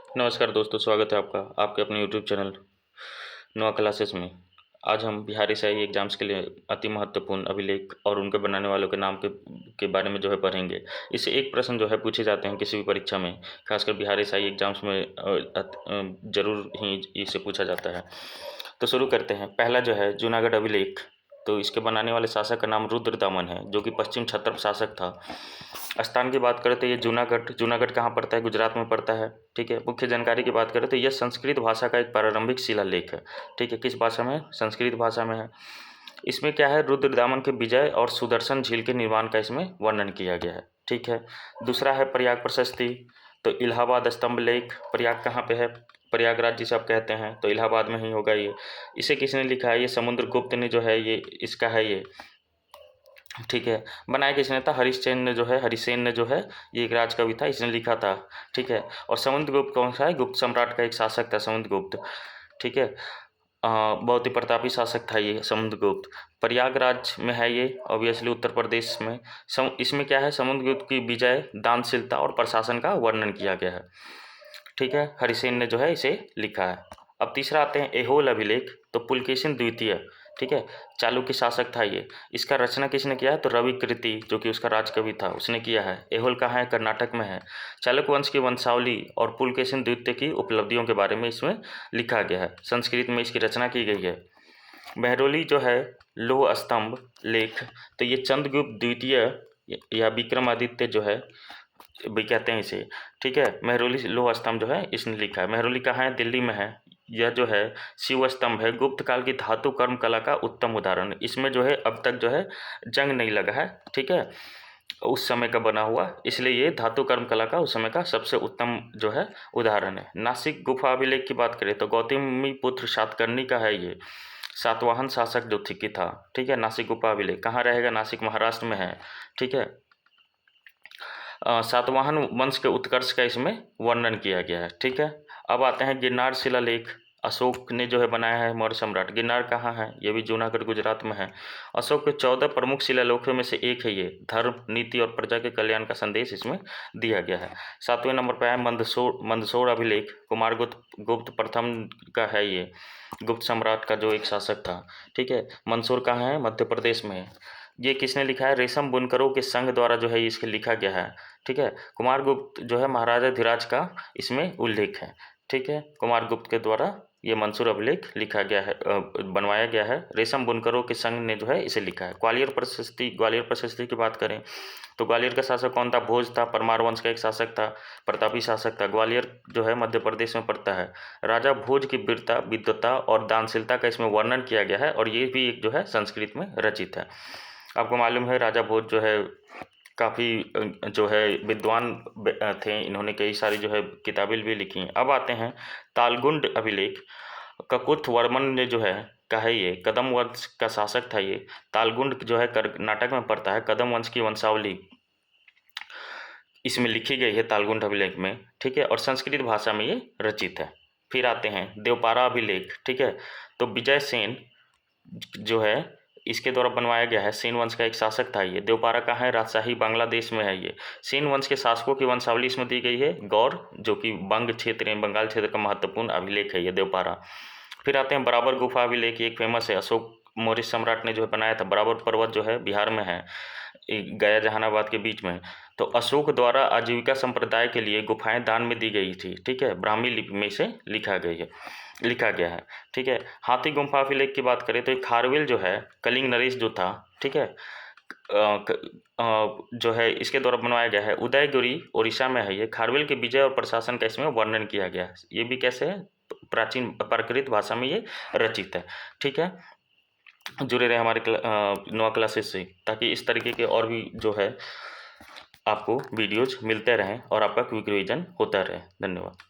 नमस्कार दोस्तों, स्वागत है आपका आपके अपने यूट्यूब चैनल नोआ क्लासेस में। आज हम बिहार एसआई एग्जाम्स के लिए अति महत्वपूर्ण अभिलेख और उनके बनाने वालों के नाम के बारे में जो है पढ़ेंगे। इससे एक प्रश्न जो है पूछे जाते हैं किसी भी परीक्षा में, खासकर बिहार एसआई एग्जाम्स में जरूर ही इसे पूछा जाता है। तो शुरू करते हैं। पहला जो है जूनागढ़ अभिलेख, तो इसके बनाने वाले शासक का नाम रुद्रदामन है, जो कि पश्चिम क्षत्रप शासक था। स्थान की बात करें तो ये जूनागढ़ कहाँ पड़ता है? गुजरात में पड़ता है। ठीक है। मुख्य जानकारी की बात करें तो यह संस्कृत भाषा का एक प्रारंभिक शिलालेख है। ठीक है। किस भाषा में? संस्कृत भाषा में है। इसमें क्या है, रुद्रदामन के विजय और सुदर्शन झील के निर्माण का इसमें वर्णन किया गया है। ठीक है। दूसरा है प्रयाग प्रशस्ति, तो इलाहाबाद स्तंभ लेख। प्रयाग कहाँ पे है? प्रयागराज जिसे आप कहते हैं, तो इलाहाबाद में ही होगा ये। इसे किसने लिखा है? ये समुद्रगुप्त ने जो है ये इसका है ये। ठीक है। बनाया किसने था? हरिसेन ने जो है ये एक राजकवि था, इसने लिखा था। ठीक है। और समुद्रगुप्त कौन सा है? गुप्त सम्राट का एक शासक था समुद्रगुप्त। ठीक है। बहुत ही प्रतापी शासक था ये समुद्रगुप्त। प्रयागराज में है ये, ऑब्वियसली उत्तर प्रदेश में। इसमें क्या है, समुद्रगुप्त की विजय, दानशीलता और प्रशासन का वर्णन किया गया है। ठीक है। हरिसेन ने जो है इसे लिखा है। अब तीसरा आते हैं ऐहोल अभिलेख, तो पुलकेशिन द्वितीय। ठीक है। चालुक्य शासक था ये। इसका रचना किसने किया है? तो रवि कृति, जो कि उसका राजकवि था, उसने किया है। ऐहोल कहाँ है? कर्नाटक में है। चालुक्य वंश की वंशावली और पुलकेशिन द्वितीय की उपलब्धियों के बारे में इसमें लिखा गया है। संस्कृत में इसकी रचना की गई है। महरौली जो है लौह स्तंभ लेख, तो ये चंद्रगुप्त द्वितीय या विक्रमादित्य जो है भी कहते हैं इसे। ठीक है। महरौली लौह स्तंभ जो है इसने लिखा है। महरौली कहाँ है? दिल्ली में है। यह जो है शिव स्तंभ है, गुप्त काल की धातु कर्म कला का उत्तम उदाहरण। इसमें जो है अब तक जो है जंग नहीं लगा है। ठीक है। उस समय का बना हुआ, इसलिए ये धातु कर्म कला का उस समय का सबसे उत्तम जो है उदाहरण है। नासिक गुफा अभिलेख की बात करें तो गौतमी पुत्र सातकर्णी का है ये। सातवाहन शासक जो थी था। ठीक है। नासिक गुफा अभिलेख कहाँ रहेगा? नासिक महाराष्ट्र में है। ठीक है। सातवाहन वंश के उत्कर्ष का इसमें वर्णन किया गया है। ठीक है। अब आते हैं गिरनार शिलालेख। अशोक ने जो है बनाया है, मौर्य सम्राट। गिरनार कहाँ है? ये भी जूनागढ़ गुजरात में है। अशोक के 14 प्रमुख शिलालेखों में से एक है ये। धर्म, नीति और प्रजा के कल्याण का संदेश इसमें दिया गया है। 7वें नंबर पर है मंदसौर अभिलेख। गुप्त प्रथम का है ये, गुप्त सम्राट का जो एक शासक था। ठीक है। मंदसौर कहाँ है? मध्य प्रदेश में है। ये किसने लिखा है? रेशम बुनकरों के संघ द्वारा जो है इसके लिखा गया है। ठीक है। कुमारगुप्त जो है महाराजा धीराज का इसमें उल्लेख है। ठीक है। कुमारगुप्त के द्वारा ये मंसूर अभिलेख लिखा गया है, बनवाया गया है। रेशम बुनकरों के संघ ने जो है इसे लिखा है। ग्वालियर प्रशस्ति की बात करें तो ग्वालियर का शासक कौन था? भोज था। परमार वंश का एक शासक था, प्रतापी शासक था। ग्वालियर जो है मध्य प्रदेश में पड़ता है। राजा भोज की वीरता, विद्वता और दानशीलता का इसमें वर्णन किया गया है, और ये भी एक जो है संस्कृत में रचित है। आपको मालूम है राजा भोज जो है काफ़ी जो है विद्वान थे। इन्होंने कई सारी जो है किताबें भी लिखी हैं। अब आते हैं तालगुंड अभिलेख। ककुथ वर्मन ने जो है का है ये, कदम वंश का शासक था ये। तालगुंड जो है कर्नाटक में पड़ता है। कदम वंश की वंशावली इसमें लिखी गई है तालगुंड अभिलेख में। ठीक है। और संस्कृत भाषा में ये रचित है। फिर आते हैं देवपारा अभिलेख। ठीक है। तो विजय सेन जो है इसके द्वारा बनवाया गया है। सेन वंश का एक शासक था ये। देवपारा कहाँ है? राजशाही बांग्लादेश में है ये। सेन वंश के शासकों की वंशावली इसमें दी गई है। गौर जो कि बंगाल क्षेत्र का महत्वपूर्ण अभिलेख है ये देवपारा। फिर आते हैं बराबर गुफा अभिलेख। एक फेमस है, अशोक मौर्य सम्राट ने जो है बनाया था। बराबर पर्वत जो है बिहार में है, गया जहानाबाद के बीच में। तो अशोक द्वारा आजीविका संप्रदाय के लिए गुफाएं दान में दी गई थी। ठीक है। ब्राह्मी लिपि में से लिखा गया है। ठीक है। हाथी गुम्फा अभिलेख की बात करें तो एक खारवेल जो है, कलिंग नरेश जो था। ठीक है। जो है इसके द्वारा बनवाया गया है। उदयगिरी उड़ीसा में है ये। खारवेल के विजय और प्रशासन का इसमें वर्णन किया गया है। ये भी कैसे है? प्राचीन प्राकृत भाषा में ये रचित है। ठीक है। जुड़े रहे हमारे नोआ क्लासेस से, ताकि इस तरीके के और भी जो है आपको वीडियोज मिलते रहें और आपका क्विक रिवीजन होता रहे। धन्यवाद।